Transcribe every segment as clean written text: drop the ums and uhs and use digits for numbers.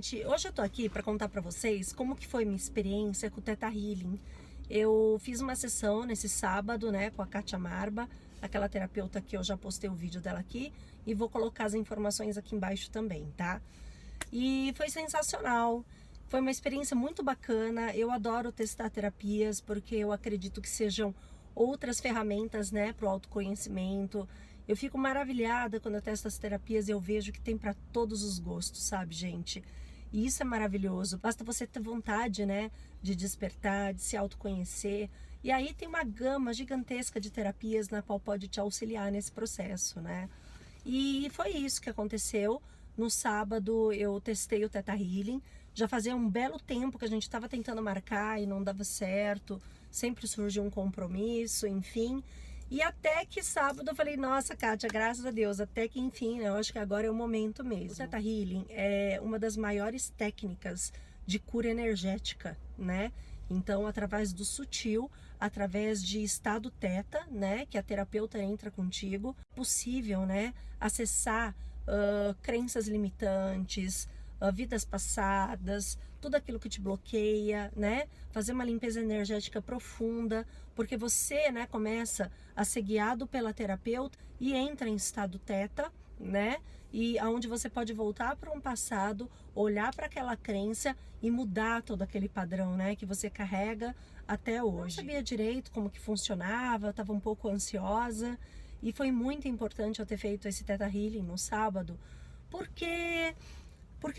gente, hoje eu tô aqui para contar para vocês como que foi minha experiência com o Theta Healing. Eu fiz uma sessão nesse sábado, né, com a Kátia Marba, aquela terapeuta que eu já postei o vídeo dela aqui, e vou colocar as informações aqui embaixo também, tá? E foi sensacional, foi uma experiência muito bacana. Eu adoro testar terapias porque eu acredito que sejam outras ferramentas, né, para o autoconhecimento. Eu fico maravilhada quando eu testo as terapias e eu vejo que tem para todos os gostos, sabe, gente? E isso é maravilhoso. Basta você ter vontade, né, de despertar, de se autoconhecer. E aí tem uma gama gigantesca de terapias na qual pode te auxiliar nesse processo, né? E foi isso que aconteceu. No sábado eu testei o Theta Healing. Já fazia um belo tempo que a gente estava tentando marcar e não dava certo. Sempre surgiu um compromisso, enfim. E até que sábado eu falei, nossa, Kátia, graças a Deus, até que enfim, né, eu acho que agora é o momento mesmo. O Theta Healing é uma das maiores técnicas de cura energética, né? Então, através do sutil, através de estado teta, né, que a terapeuta entra contigo, é possível, né, acessar crenças limitantes, vidas passadas, tudo aquilo que te bloqueia, né? Fazer uma limpeza energética profunda, porque você, né, começa a ser guiado pela terapeuta e entra em estado teta, né? E aonde você pode voltar para um passado, olhar para aquela crença e mudar todo aquele padrão, né, que você carrega até hoje. Não sabia direito como que funcionava, estava um pouco ansiosa e foi muito importante eu ter feito esse Theta Healing no sábado, porque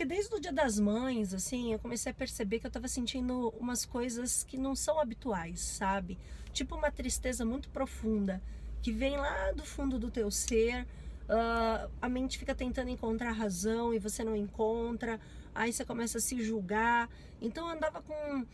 desde o Dia das Mães, assim, eu comecei a perceber que eu tava sentindo umas coisas que não são habituais, sabe? Tipo uma tristeza muito profunda, que vem lá do fundo do teu ser, a mente fica tentando encontrar razão e você não encontra, aí você começa a se julgar. Então eu andava com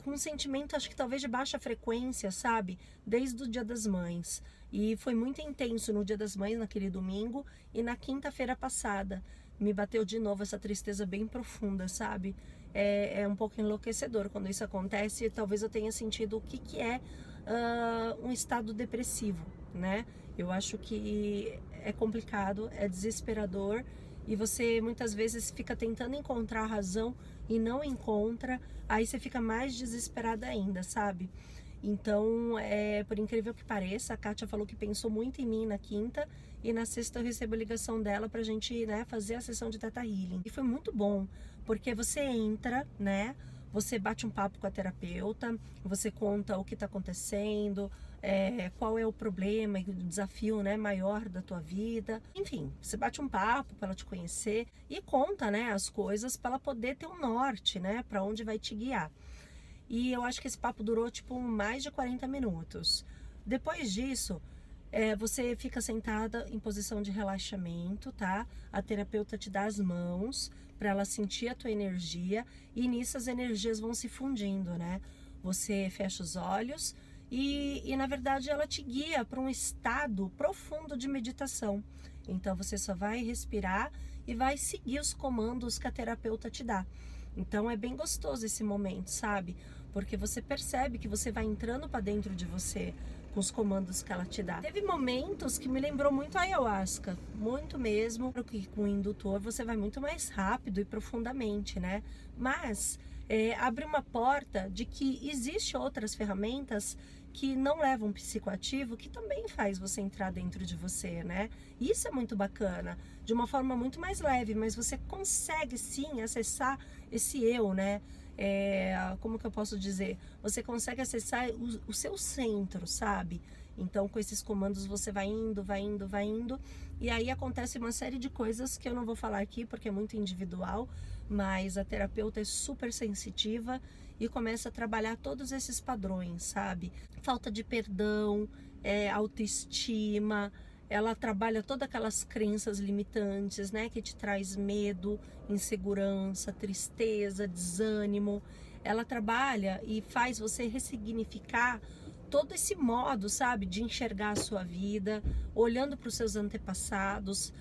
um sentimento, acho que talvez de baixa frequência, sabe? Desde o Dia das Mães. E foi muito intenso no Dia das Mães, naquele domingo, e na quinta-feira passada. Me bateu de novo essa tristeza bem profunda, sabe? É um pouco enlouquecedor quando isso acontece. Talvez eu tenha sentido o que é um estado depressivo, né? Eu acho que é complicado, é desesperador. E você muitas vezes fica tentando encontrar a razão e não encontra, aí você fica mais desesperada ainda, sabe? Então, por incrível que pareça, a Kátia falou que pensou muito em mim na quinta e na sexta eu recebo a ligação dela pra gente, né, fazer a sessão de Theta Healing. E foi muito bom, porque você entra, né, você bate um papo com a terapeuta, você conta o que está acontecendo, qual é o problema e o desafio, né, maior da tua vida. Enfim, você bate um papo para ela te conhecer e conta, né, as coisas para ela poder ter um norte, né, para onde vai te guiar. E eu acho que esse papo durou tipo mais de 40 minutos. Depois disso, você fica sentada em posição de relaxamento, tá? A terapeuta te dá as mãos para ela sentir a tua energia e nisso as energias vão se fundindo, né? Você fecha os olhos e na verdade ela te guia para um estado profundo de meditação. Então você só vai respirar e vai seguir os comandos que a terapeuta te dá. Então é bem gostoso esse momento, sabe? Porque você percebe que você vai entrando para dentro de você com os comandos que ela te dá. Teve momentos que me lembrou muito a ayahuasca, muito mesmo, porque com o indutor você vai muito mais rápido e profundamente, né? Mas abre uma porta de que existe outras ferramentas que não levam psicoativo, que também faz você entrar dentro de você, né? Isso é muito bacana, de uma forma muito mais leve, mas você consegue sim acessar esse eu, né? Como que eu posso dizer? Você consegue acessar o seu centro, sabe? Então com esses comandos você vai indo, e aí acontece uma série de coisas que eu não vou falar aqui porque é muito individual, mas a terapeuta é super sensitiva e começa a trabalhar todos esses padrões, sabe? Falta de perdão, autoestima, ela trabalha todas aquelas crenças limitantes, né, que te traz medo, insegurança, tristeza, desânimo. Ela trabalha e faz você ressignificar todo esse modo, sabe, de enxergar a sua vida, olhando para os seus antepassados,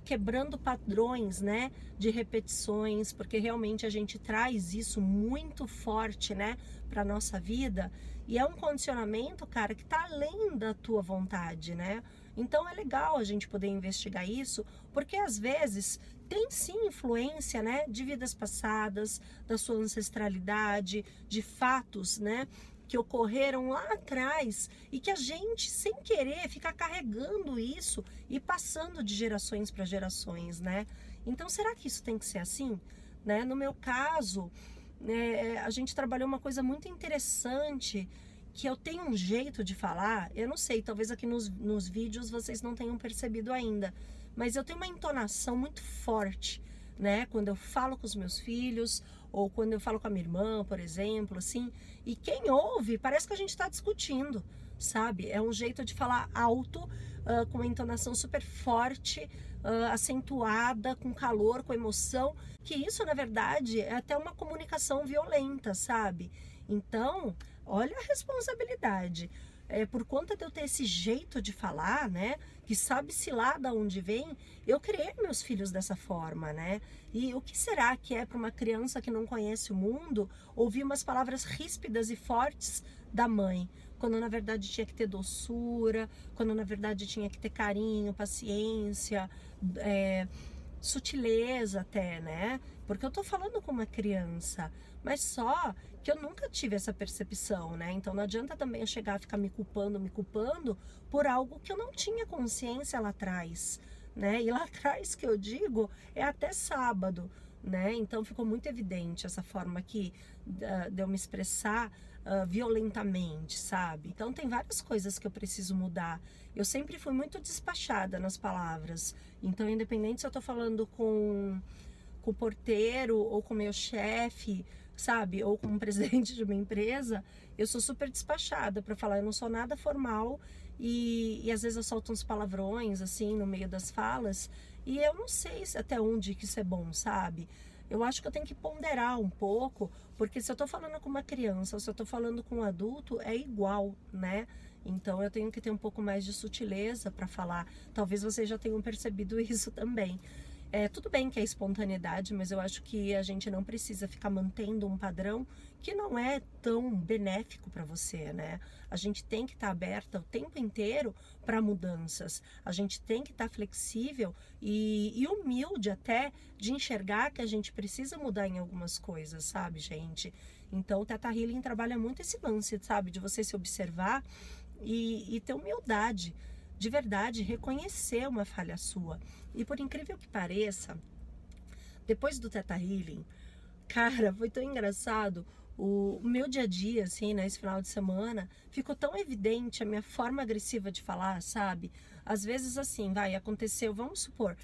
quebrando padrões, né, de repetições, porque realmente a gente traz isso muito forte, né, para nossa vida, e é um condicionamento, cara, que tá além da tua vontade, né? Então é legal a gente poder investigar isso, porque às vezes tem sim influência, né, de vidas passadas, da sua ancestralidade, de fatos, né, que ocorreram lá atrás e que a gente, sem querer, fica carregando isso e passando de gerações para gerações, né? Então, será que isso tem que ser assim? Né? No meu caso, a gente trabalhou uma coisa muito interessante, que eu tenho um jeito de falar, eu não sei, talvez aqui nos vídeos vocês não tenham percebido ainda, mas eu tenho uma entonação muito forte, né? Quando eu falo com os meus filhos, ou quando eu falo com a minha irmã, por exemplo, assim, e quem ouve, parece que a gente está discutindo, sabe? É um jeito de falar alto, com uma entonação super forte, acentuada, com calor, com emoção, que isso, na verdade, é até uma comunicação violenta, sabe? Então, olha a responsabilidade. Por conta de eu ter esse jeito de falar, né, que sabe-se lá de onde vem, eu criei meus filhos dessa forma, né? E o que será que é para uma criança que não conhece o mundo ouvir umas palavras ríspidas e fortes da mãe, quando na verdade tinha que ter doçura, quando na verdade tinha que ter carinho, paciência, sutileza até, né? Porque eu tô falando com uma criança, mas só que eu nunca tive essa percepção, né? Então não adianta também eu chegar a ficar me culpando por algo que eu não tinha consciência lá atrás, né? E lá atrás, que eu digo, é até sábado, né? Então ficou muito evidente essa forma aqui de eu me expressar violentamente, sabe? Então tem várias coisas que eu preciso mudar. Eu sempre fui muito despachada nas palavras, então independente se eu tô falando com o porteiro ou com o meu chefe, sabe, ou com o presidente de uma empresa, eu sou super despachada para falar, eu não sou nada formal e às vezes eu solto uns palavrões assim no meio das falas e eu não sei até onde que isso é bom, sabe? Eu acho que eu tenho que ponderar um pouco, porque se eu tô falando com uma criança ou se eu tô falando com um adulto, é igual, né? Então eu tenho que ter um pouco mais de sutileza para falar. Talvez vocês já tenham percebido isso também. Tudo bem que é espontaneidade, mas eu acho que a gente não precisa ficar mantendo um padrão que não é tão benéfico para você, né? A gente tem que estar aberta o tempo inteiro para mudanças. A gente tem que estar flexível e humilde até de enxergar que a gente precisa mudar em algumas coisas, sabe, gente? Então o Theta Healing trabalha muito esse lance, sabe? De você se observar e ter humildade. De verdade, reconhecer uma falha sua. E por incrível que pareça, depois do Theta Healing, cara, foi tão engraçado. O meu dia a dia, assim, né, esse final de semana, ficou tão evidente a minha forma agressiva de falar, sabe? Às vezes, assim, aconteceu, vamos supor,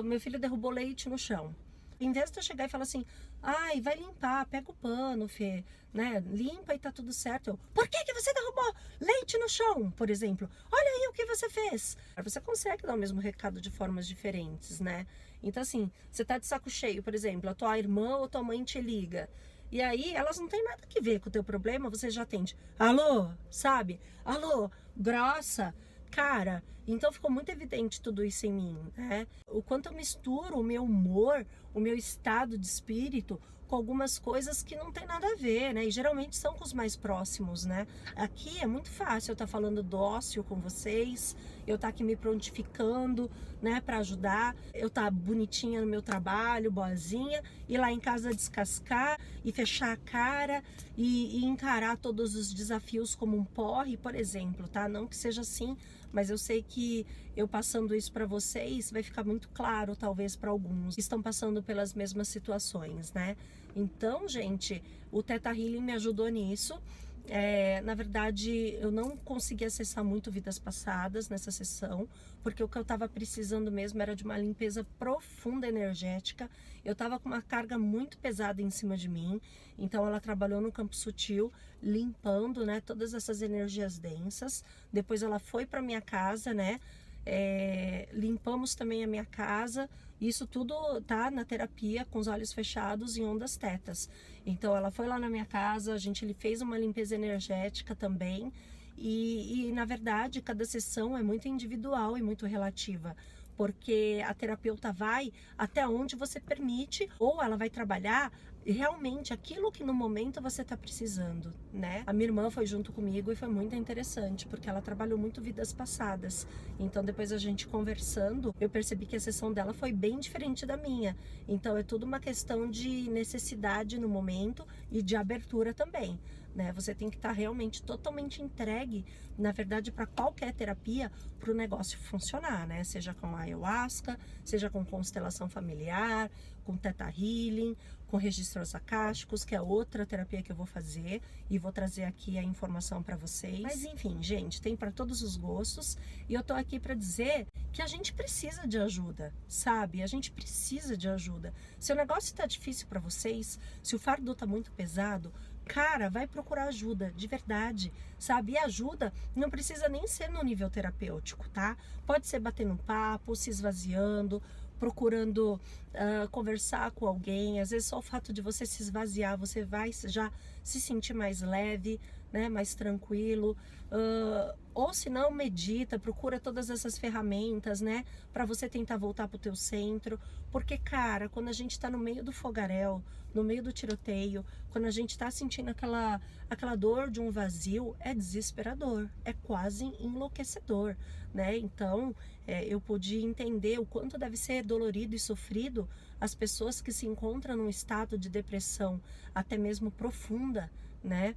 meu filho derrubou leite no chão. Em vez de eu chegar e falar assim, ai, vai limpar, pega o pano, Fê, né? Limpa e tá tudo certo. Por que você derrubou leite no chão, por exemplo? Olha aí o que você fez. Você consegue dar o mesmo recado de formas diferentes, né? Então, assim, você tá de saco cheio, por exemplo, a tua irmã ou tua mãe te liga. E aí, elas não têm nada a ver com o teu problema, você já atende. Alô, sabe? Alô, grossa. Cara, então ficou muito evidente tudo isso em mim, né? O quanto eu misturo o meu humor, o meu estado de espírito com algumas coisas que não tem nada a ver, né? E geralmente são com os mais próximos, né? Aqui é muito fácil eu estar falando dócil com vocês, eu estar aqui me prontificando, né, para ajudar, eu estar bonitinha no meu trabalho, boazinha, ir lá em casa descascar e fechar a cara e encarar todos os desafios como um porre, por exemplo, tá? Não que seja assim, mas eu sei que eu passando isso para vocês vai ficar muito claro, talvez para alguns que estão passando pelas mesmas situações, né? Então, gente, o Theta Healing me ajudou nisso. Na verdade, eu não consegui acessar muito vidas passadas nessa sessão, porque o que eu estava precisando mesmo era de uma limpeza profunda energética. Eu estava com uma carga muito pesada em cima de mim, então ela trabalhou no campo sutil, limpando, né, todas essas energias densas. Depois ela foi para minha casa, né? Limpamos também a minha casa. Isso tudo tá na terapia com os olhos fechados em ondas tetas. Então ela foi lá na minha casa, ele fez uma limpeza energética também e na verdade cada sessão é muito individual e muito relativa, porque a terapeuta vai até onde você permite, ou ela vai trabalhar realmente aquilo que no momento você está precisando, né? A minha irmã foi junto comigo e foi muito interessante, porque ela trabalhou muito vidas passadas. Então depois a gente conversando, eu percebi que a sessão dela foi bem diferente da minha. Então é tudo uma questão de necessidade no momento e de abertura também, né? Você tem que estar realmente totalmente entregue, na verdade, para qualquer terapia, para o negócio funcionar, né? Seja com ayahuasca, seja com constelação familiar, com Theta Healing, com registros acásticos, que é outra terapia que eu vou fazer e vou trazer aqui a informação para vocês. Mas enfim, gente, tem para todos os gostos e eu tô aqui para dizer que a gente precisa de ajuda, sabe? A gente precisa de ajuda. Se o negócio tá difícil para vocês, se o fardo tá muito pesado, cara, vai procurar ajuda, de verdade, sabe? E ajuda não precisa nem ser no nível terapêutico, tá? Pode ser batendo um papo, se esvaziando, procurando conversar com alguém. Às vezes só o fato de você se esvaziar, você vai já se sentir mais leve, né? Mais tranquilo. Ou se não, medita, procura todas essas ferramentas, né? Para você tentar voltar pro teu centro. Porque, cara, quando a gente tá no meio do fogaréu, no meio do tiroteio, quando a gente tá sentindo aquela dor de um vazio, é desesperador, é quase enlouquecedor, né? Então, eu pude entender o quanto deve ser dolorido e sofrido as pessoas que se encontram num estado de depressão, até mesmo profunda, né?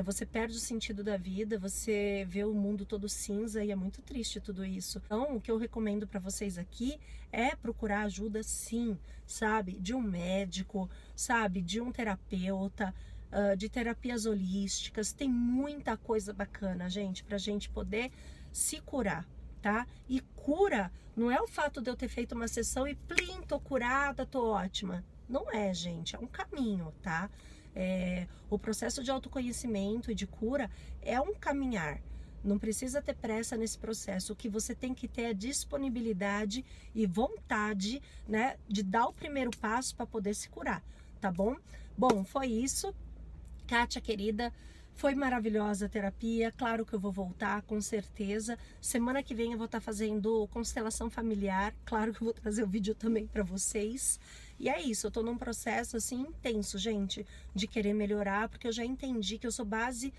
Você perde o sentido da vida, você vê o mundo todo cinza e é muito triste tudo isso. Então, o que eu recomendo para vocês aqui é procurar ajuda, sim, sabe? De um médico, sabe? De um terapeuta, de terapias holísticas. Tem muita coisa bacana, gente, pra gente poder se curar, tá? E cura não é o fato de eu ter feito uma sessão e plim, tô curada, tô ótima. Não é, gente, é um caminho, tá? O processo de autoconhecimento e de cura é um caminhar. Não precisa ter pressa nesse processo. O que você tem que ter é disponibilidade e vontade, né, de dar o primeiro passo para poder se curar, tá bom? Bom, foi isso. Kátia, querida, foi maravilhosa a terapia. Claro que eu vou voltar, com certeza. Semana que vem eu vou estar fazendo constelação familiar. Claro que eu vou trazer o vídeo também para vocês. E é isso, eu tô num processo assim intenso, gente, de querer melhorar, porque eu já entendi que eu sou base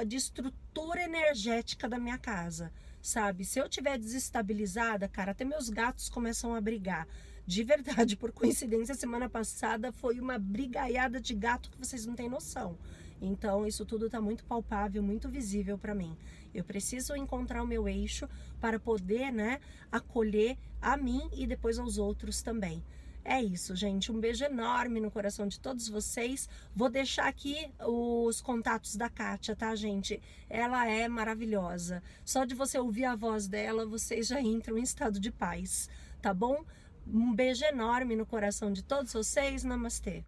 de estrutura energética da minha casa, sabe? Se eu tiver desestabilizada, cara, até meus gatos começam a brigar. De verdade, por coincidência, semana passada foi uma brigaiada de gato que vocês não têm noção. Então, isso tudo tá muito palpável, muito visível para mim. Eu preciso encontrar o meu eixo para poder, né, acolher a mim e depois aos outros também. É isso, gente. Um beijo enorme no coração de todos vocês. Vou deixar aqui os contatos da Kátia, tá, gente? Ela é maravilhosa. Só de você ouvir a voz dela, vocês já entram em estado de paz, tá bom? Um beijo enorme no coração de todos vocês. Namastê.